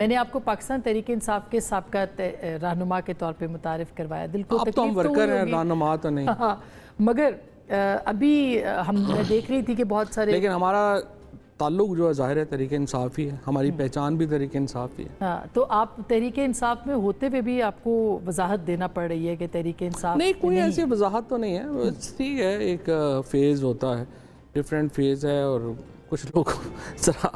میں نے آپ کو پاکستان تحریک انصاف کے سابقہ رہنما کے طور پہ متعارف کروایا. دل کو اب تو ہم ورکر ہیں، رہنما تو نہیں. ہاں مگر ابھی ہم دیکھ رہی تھی کہ بہت سارے، لیکن ہمارا تعلق جو ہے ظاہر ہے تحریک انصاف ہی ہے، ہماری پہچان بھی تحریک انصاف ہی ہے. ہاں تو آپ تحریک انصاف میں ہوتے ہوئے بھی آپ کو وضاحت دینا پڑ رہی ہے کہ تحریک انصاف نہیں، کوئی ایسی وضاحت تو نہیں ہے. ٹھیک ہے، ایک فیز ہوتا ہے، ڈیفرنٹ فیز ہے، اور کچھ لوگ ذرا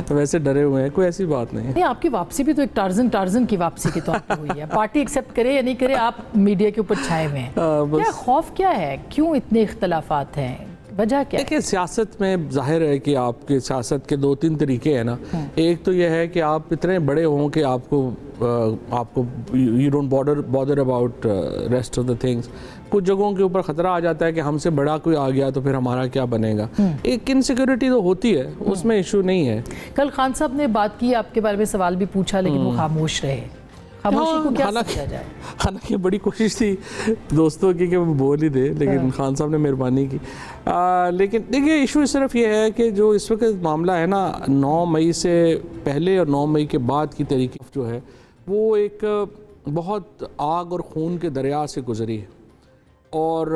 ویسے ڈرے ہوئے ہیں. کوئی ایسی بات نہیں ہے. آپ کی واپسی بھی تو ایک ٹارزن کی واپسی کے طور پہ ہوئی ہے. پارٹی ایکسیپٹ کرے یا نہیں کرے، آپ میڈیا کے اوپر چھائے ہوئے ہیں. کیا خوف کیا ہے؟ کیوں اتنے اختلافات ہیں؟ وجہ کیا ہے؟ دیکھیں، سیاست میں ظاہر ہے کہ آپ کے سیاست کے 2-3 طریقے ہیں نا. ایک تو یہ ہے کہ آپ اتنے بڑے ہوں کہ آپ کو you don't bother about rest of the things. کچھ جگہوں کے اوپر خطرہ آ جاتا ہے کہ ہم سے بڑا کوئی آ گیا تو پھر ہمارا کیا بنے گا. ایک انسیکیورٹی تو ہوتی ہے، اس میں ایشو نہیں ہے. کل خان صاحب نے بات کی، آپ کے بارے میں سوال بھی پوچھا، لیکن وہ خاموش رہے. خاموشی کو کیا سمجھا جائے؟ حالانکہ بڑی کوشش تھی دوستوں کی کہ وہ بول ہی دے، لیکن خان صاحب نے مہربانی کی. لیکن دیکھیے، ایشو صرف یہ ہے کہ جو اس وقت معاملہ ہے نا، 9 مئی سے پہلے اور 9 مئی کے بعد کی تحریک جو ہے وہ ایک بہت آگ اور خون کے دریا سے گزری ہے. اور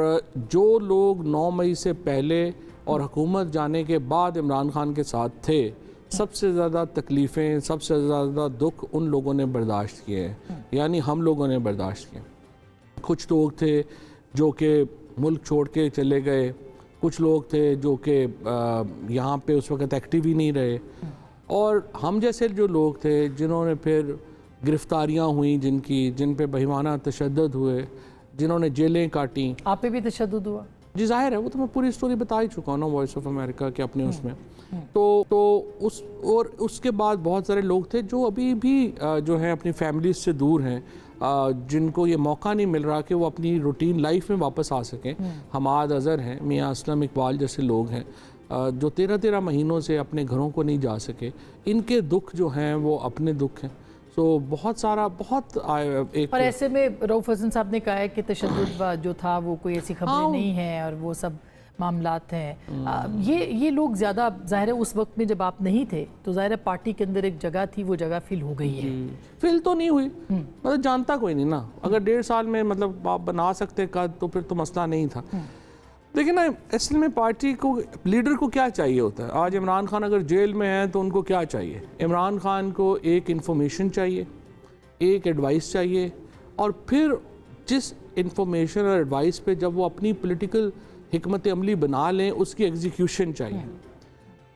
جو لوگ 9 مئی سے پہلے اور حکومت جانے کے بعد عمران خان کے ساتھ تھے، سب سے زیادہ تکلیفیں، سب سے زیادہ دکھ ان لوگوں نے برداشت کیے ہیں، یعنی ہم لوگوں نے برداشت کیے. کچھ لوگ تھے جو کہ ملک چھوڑ کے چلے گئے، کچھ لوگ تھے جو کہ یہاں پہ اس وقت ایکٹیو ہی نہیں رہے، اور ہم جیسے جو لوگ تھے جنہوں نے پھر گرفتاریاں ہوئیں، جن پہ بہیمانہ تشدد ہوئے، جنہوں نے جیلیں کاٹیں. آپ پہ بھی تشدد ہوا؟ جی ظاہر ہے، وہ تو میں پوری سٹوری بتا ہی چکا ہوں نا وائس آف امریکہ کے اپنے اس میں. تو اس کے بعد بہت سارے لوگ تھے جو ابھی بھی جو ہیں اپنی فیملیز سے دور ہیں، جن کو یہ موقع نہیں مل رہا کہ وہ اپنی روٹین لائف میں واپس آ سکیں. حماد اظہر ہیں، میاں اسلم اقبال جیسے لوگ ہیں جو 13 مہینوں سے اپنے گھروں کو نہیں جا سکے. ان کے دکھ جو ہیں وہ اپنے دکھ ہیں. تو بہت سارا ایک، اور ایسے میں رؤف حسن صاحب نے کہا ہے کہ تشدد جو تھا وہ کوئی ایسی خبریں نہیں ہیں اور وہ سب معاملات ہیں. یہ لوگ زیادہ ظاہر ہے اس وقت میں جب آپ نہیں تھے تو ظاہر ہے پارٹی کے اندر ایک جگہ تھی، وہ جگہ فل ہو گئی ہے. فل تو نہیں ہوئی، مطلب جانتا کوئی نہیں نا. اگر 1.5 سال میں مطلب آپ بنا سکتے قد تو پھر تو مسئلہ نہیں تھا. لیکن نا اصل میں پارٹی کو، لیڈر کو کیا چاہیے ہوتا ہے؟ آج عمران خان اگر جیل میں ہیں تو ان کو کیا چاہیے؟ عمران خان کو ایک انفارمیشن چاہیے، ایک ایڈوائس چاہیے، اور پھر جس انفارمیشن اور ایڈوائس پہ جب وہ اپنی پولیٹیکل حکمت عملی بنا لیں، اس کی ایگزیکیوشن چاہیے.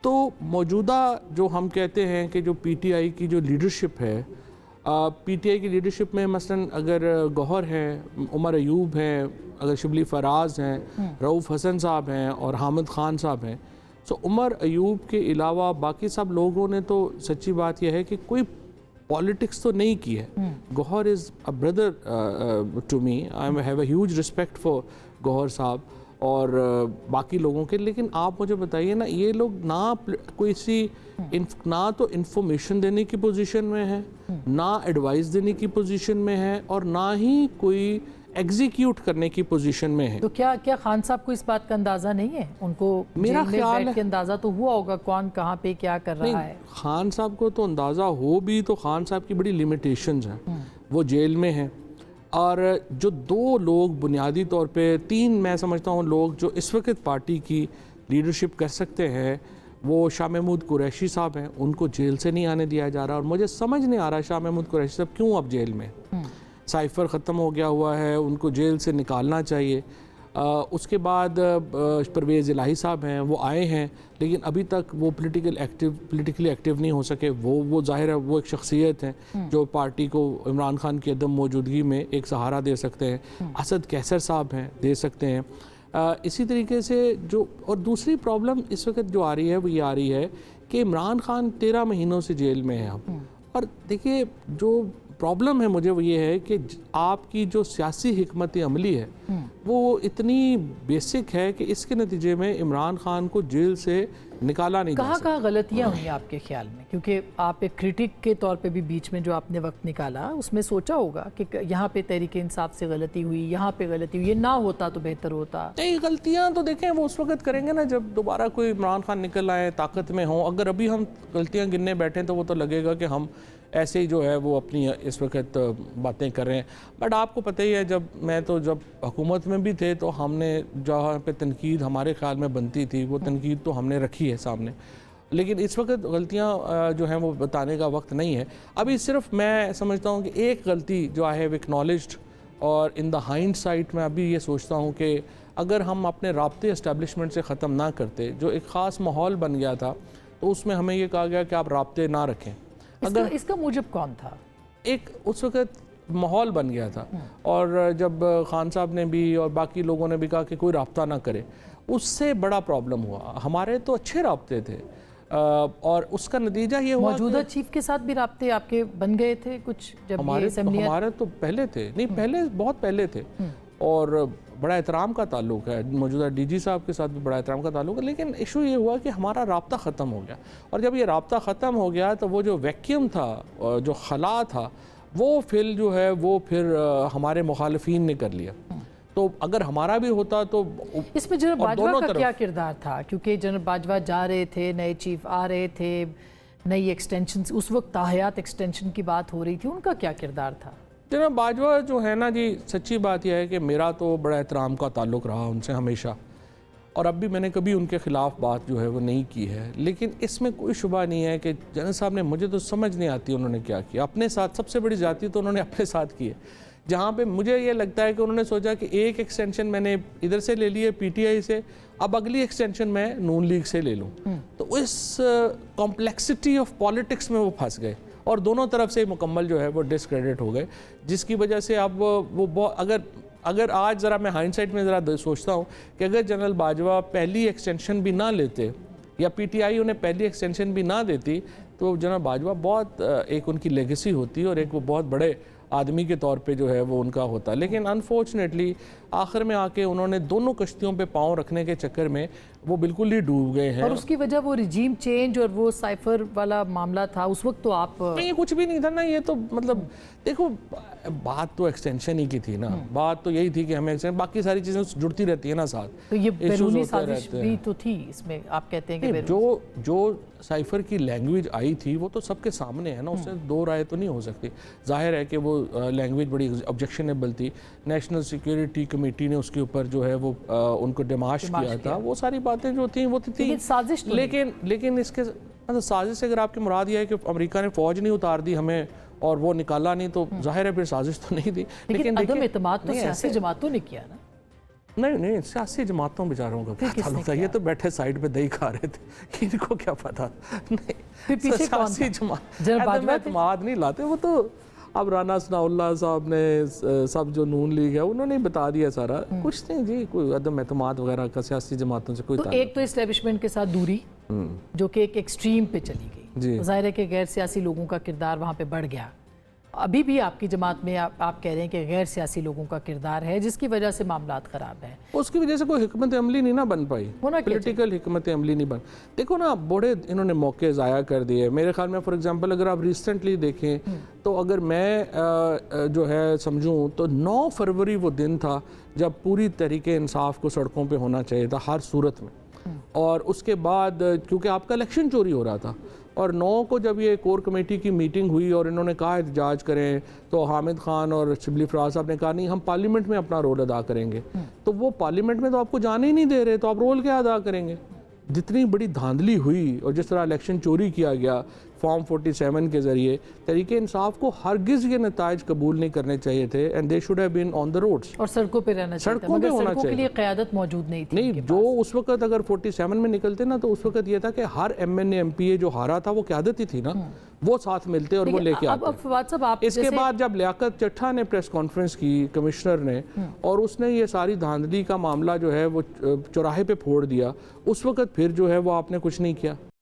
تو موجودہ جو ہم کہتے ہیں کہ جو پی ٹی آئی کی جو لیڈرشپ ہے، پی ٹی آئی کی لیڈرشپ میں مثلا اگر گوہر ہیں، عمر ایوب ہیں، اگر شبلی فراز ہیں، رؤف حسن صاحب ہیں اور حامد خان صاحب ہیں، تو عمر ایوب کے علاوہ باقی سب لوگوں نے تو سچی بات یہ ہے کہ کوئی پالیٹکس تو نہیں کی ہے. Gohar is a brother to me, I have a huge respect for Gohar صاحب اور باقی لوگوں کے. لیکن آپ مجھے بتائیے نا، یہ لوگ نہ تو انفارمیشن دینے کی پوزیشن میں ہیں، نہ ایڈوائس دینے کی پوزیشن میں ہیں، اور نہ ہی کوئی ایگزیکیوٹ کرنے کی پوزیشن میں ہے. تو کیا خان صاحب کو اس بات کا اندازہ نہیں ہے؟ ان کو میرا خیال ہے کہ اندازہ تو ہوا ہوگا کون کہاں پہ کیا کر رہا ہے. خان صاحب کو تو اندازہ ہو بھی تو خان صاحب کی بڑی لیمیٹیشنز ہیں. وہ جیل میں ہیں، اور جو 2 لوگ بنیادی طور پہ 3 میں سمجھتا ہوں لوگ جو اس وقت پارٹی کی لیڈرشپ کر سکتے ہیں، وہ شاہ محمود قریشی صاحب ہیں. ان کو جیل سے نہیں آنے دیا جا رہا، اور مجھے سمجھ نہیں آ رہا شاہ محمود قریشی صاحب کیوں اب جیل میں. سائفر ختم ہو گیا ہوا ہے، ان کو جیل سے نکالنا چاہیے. اس کے بعد پرویز الہی صاحب ہیں، وہ آئے ہیں لیکن ابھی تک وہ پولیٹیکلی ایکٹیو نہیں ہو سکے. وہ ظاہر ہے وہ ایک شخصیت ہیں جو پارٹی کو عمران خان کی عدم موجودگی میں ایک سہارا دے سکتے ہیں. اسد کیسر صاحب ہیں، دے سکتے ہیں. اسی طریقے سے اور دوسری پرابلم اس وقت جو آ رہی ہے وہ یہ آ رہی ہے کہ عمران خان 13 مہینوں سے جیل میں ہیں اب. اور دیکھیے جو پرابلم ہے مجھے وہ یہ ہے کہ آپ کی جو سیاسی حکمت عملی ہے وہ اتنی بیسک ہے کہ اس کے نتیجے میں عمران خان کو جیل سے نکالا نہیں جا سکتا. کہاں غلطیاں ہوئی آپ کے خیال میں؟ کیونکہ آپ ایک کرٹک کے طور پہ بھی بیچ میں جو آپ نے وقت نکالا اس میں سوچا ہوگا کہ یہاں پہ تحریک انصاف سے غلطی ہوئی، یہاں پہ غلطی ہوئی، یہ نہ ہوتا تو بہتر ہوتا. نہیں، غلطیاں تو دیکھیں وہ اس وقت کریں گے نا جب دوبارہ کوئی عمران خان نکل آئے، طاقت میں ہوں. اگر ابھی ہم غلطیاں گننے بیٹھیں تو وہ تو لگے گا کہ ہم ایسے ہی جو ہے وہ اپنی اس وقت باتیں کر رہے ہیں. بٹ آپ کو پتہ ہی ہے جب حکومت میں بھی تھے تو ہم نے جہاں پہ تنقید ہمارے خیال میں بنتی تھی وہ تنقید تو ہم نے رکھی ہے سامنے, لیکن اس وقت غلطیاں جو ہیں وہ بتانے کا وقت نہیں ہے. ابھی صرف میں سمجھتا ہوں کہ ایک غلطی جو آئی ہیو اکنالجڈ, اور ان دا ہائنڈ سائٹ میں ابھی یہ سوچتا ہوں کہ اگر ہم اپنے رابطے اسٹیبلشمنٹ سے ختم نہ کرتے, جو ایک خاص ماحول بن گیا تھا تو اس میں ہمیں یہ کہا گیا کہ آپ رابطے نہ رکھیں. اس کا موجب کون تھا؟ ایک اس وقت ماحول بن گیا تھا, اور جب خان صاحب نے بھی اور باقی لوگوں نے بھی کہا کہ کوئی رابطہ نہ کرے, اس سے بڑا پرابلم ہوا. ہمارے تو اچھے رابطے تھے, اور اس کا نتیجہ یہ ہوا موجودہ چیف کے ساتھ بھی رابطے آپ کے بن گئے تھے کچھ جب ہمارے تو پہلے تھے, نہیں پہلے بہت پہلے تھے, اور بڑا احترام کا تعلق ہے, موجودہ ڈی جی صاحب کے ساتھ بھی بڑا احترام کا تعلق ہے. لیکن ایشو یہ ہوا کہ ہمارا رابطہ ختم ہو گیا, اور جب یہ رابطہ ختم ہو گیا تو وہ جو ویکیوم تھا, جو خلا تھا, وہ فل جو ہے وہ پھر ہمارے مخالفین نے کر لیا. تو اگر ہمارا بھی ہوتا تو اس میں جنرل باجوہ کا کیا کردار تھا؟ کیونکہ جنرل باجوہ جا رہے تھے, نئے چیف آ رہے تھے, نئی ایکسٹینشن, اس وقت تاحیات ایکسٹینشن کی بات ہو رہی تھی, ان کا کیا کردار تھا؟ جناب باجوہ جو ہے نا جی, سچی بات یہ ہے کہ میرا تو بڑا احترام کا تعلق رہا ان سے ہمیشہ, اور اب بھی میں نے کبھی ان کے خلاف بات جو ہے وہ نہیں کی ہے. لیکن اس میں کوئی شبہ نہیں ہے کہ جنرل صاحب نے, مجھے تو سمجھ نہیں آتی انہوں نے کیا کیا اپنے ساتھ. سب سے بڑی زیادتی تو انہوں نے اپنے ساتھ کی ہے, جہاں پہ مجھے یہ لگتا ہے کہ انہوں نے سوچا کہ ایک ایکسٹینشن میں نے ادھر سے لے لی ہے پی ٹی آئی سے, اب اگلی ایکسٹینشن میں نون لیگ سے لے لوں. تو اس کمپلیکسٹی آف پالیٹکس میں وہ پھنس گئے, اور دونوں طرف سے مکمل جو ہے وہ ڈسکریڈٹ ہو گئے, جس کی وجہ سے اب وہ اگر آج ذرا میں ہائنڈ سائٹ میں ذرا سوچتا ہوں کہ اگر جنرل باجوہ پہلی ایکسٹینشن بھی نہ لیتے, یا پی ٹی آئی انہیں پہلی ایکسٹینشن بھی نہ دیتی, تو جنرل باجوہ بہت ایک ان کی لیگیسی ہوتی, اور ایک وہ بہت بڑے آدمی کے طور پہ جو ہے وہ ان کا ہوتا. لیکن انفارچونیٹلی آخر میں آ کے انہوں نے دونوں کشتیوں پہ پاؤں رکھنے کے چکر میں وہ بالکل ہی ڈوب گئے ہیں. اور اس کی وجہ وہ رجیم چینج اور وہ سائفر والا معاملہ تھا اس وقت, تو آپ نہیں, یہ کچھ بھی نہیں تھا نا. یہ تو مطلب دیکھو, بات تو ایکسٹینشن ہی کی تھی نا, بات تو یہی تھی کہ ہمیں باقی ساری چیزیں جڑتی رہتی ہیں نا ساتھ. تو یہ بیرونی سازش بھی تو تھی اس میں, آپ کہتے ہیں کہ جو سائفر کی لینگویج آئی تھی وہ تو سب کے سامنے ہے نا, اس سے دو رائے تو نہیں ہو سکتی. ظاہر ہے کہ وہ لینگویج بڑی آبجیکشنیبل تھی, نیشنل سیکیورٹی کمیٹی نے اس کے اوپر جو ہے وہ ان کو ڈیماش کیا تھا, وہ ساری باتیں جو تھیں وہ تھی. لیکن اس کے سازش سے اگر آپ کی مراد یہ ہے کہ امریکہ نے فوج نہیں اتار دی ہمیں اور وہ نکالا نہیں, تو ظاہر ہے پھر سازش تو نہیں تھی. لیکن عدم اعتماد تو سیاسی جماعتوں نے کیا نا. نہیں, سیاسی جماعتوں بیچاروں کا کیا تعلق تھا, یہ تو بیٹھے سائیڈ پہ دہی کھا رہے تھے, ان کو کیا پتا. نہیں, سیاسی جماعت عدم اعتماد نہیں لاتے, وہ تو اب رانا ثناء اللہ صاحب نے سب جو نون لیگ ہے انہوں نے بتا دیا سارا کچھ. نہیں جی, کوئی عدم اعتماد وغیرہ کا سیاسی جماعتوں سے کوئی تعلق. ایک تو اسٹیبلشمنٹ کے ساتھ دوری جو کہ ایک ایکسٹریم پہ چلی گئی, ظاہر ہے کہ غیر سیاسی لوگوں کا کردار وہاں پہ بڑھ گیا. ابھی بھی آپ کی جماعت میں آپ کہہ رہے ہیں کہ غیر سیاسی لوگوں کا کردار ہے, جس کی وجہ سے معاملات خراب ہیں. اس کی وجہ سے کوئی حکمت عملی نہیں نہ بن پائی, پولیٹیکل حکمت عملی نہیں بن. دیکھو نا, بڑے انہوں نے موقع ضائع کر دیے میرے خیال میں. فار ایگزامپل اگر آپ ریسنٹلی دیکھیں تو اگر میں جو ہے سمجھوں تو 9 فروری وہ دن تھا جب پوری تحریک انصاف کو سڑکوں پہ ہونا چاہیے تھا ہر صورت میں, اور اس کے بعد کیونکہ آپ کا الیکشن چوری ہو رہا تھا, اور 9 کو جب یہ کور کمیٹی کی میٹنگ ہوئی اور انہوں نے کہا احتجاج کریں, تو حامد خان اور شبلی فراز صاحب نے کہا نہیں, ہم پارلیمنٹ میں اپنا رول ادا کریں گے. تو وہ پارلیمنٹ میں تو آپ کو جانے ہی نہیں دے رہے, تو آپ رول کیا ادا کریں گے. جتنی بڑی دھاندلی ہوئی اور جس طرح الیکشن چوری کیا گیا فارم 47 کے ذریعے, تحریک انصاف کو ہرگز یہ نتائج قبول نہیں کرنے چاہیے تھے, and they should have been on the roads, اور سڑکوں پہ رہنا چاہیے تھا, مگر سڑکوں کے لیے قیادت موجود نہیں تھی. نہیں, جو اس وقت اگر 47 میں نکلتے نا تو اس وقت یہ تھا کہ ہر M N A M P A جو ہارا تھا وہ قیادت ہی تھی نا, وہ ساتھ ملتے اور وہ لے کے آتے. اس کے بعد جب لیاقت چٹھا نے پریس کانفرنس کی کمشنر نے, اور اس نے یہ ساری دھاندلی کا معاملہ جو ہے وہ چوراہے پہ پھوڑ دیا, اس وقت پھر جو ہے وہ آپ نے کچھ نہیں کیا.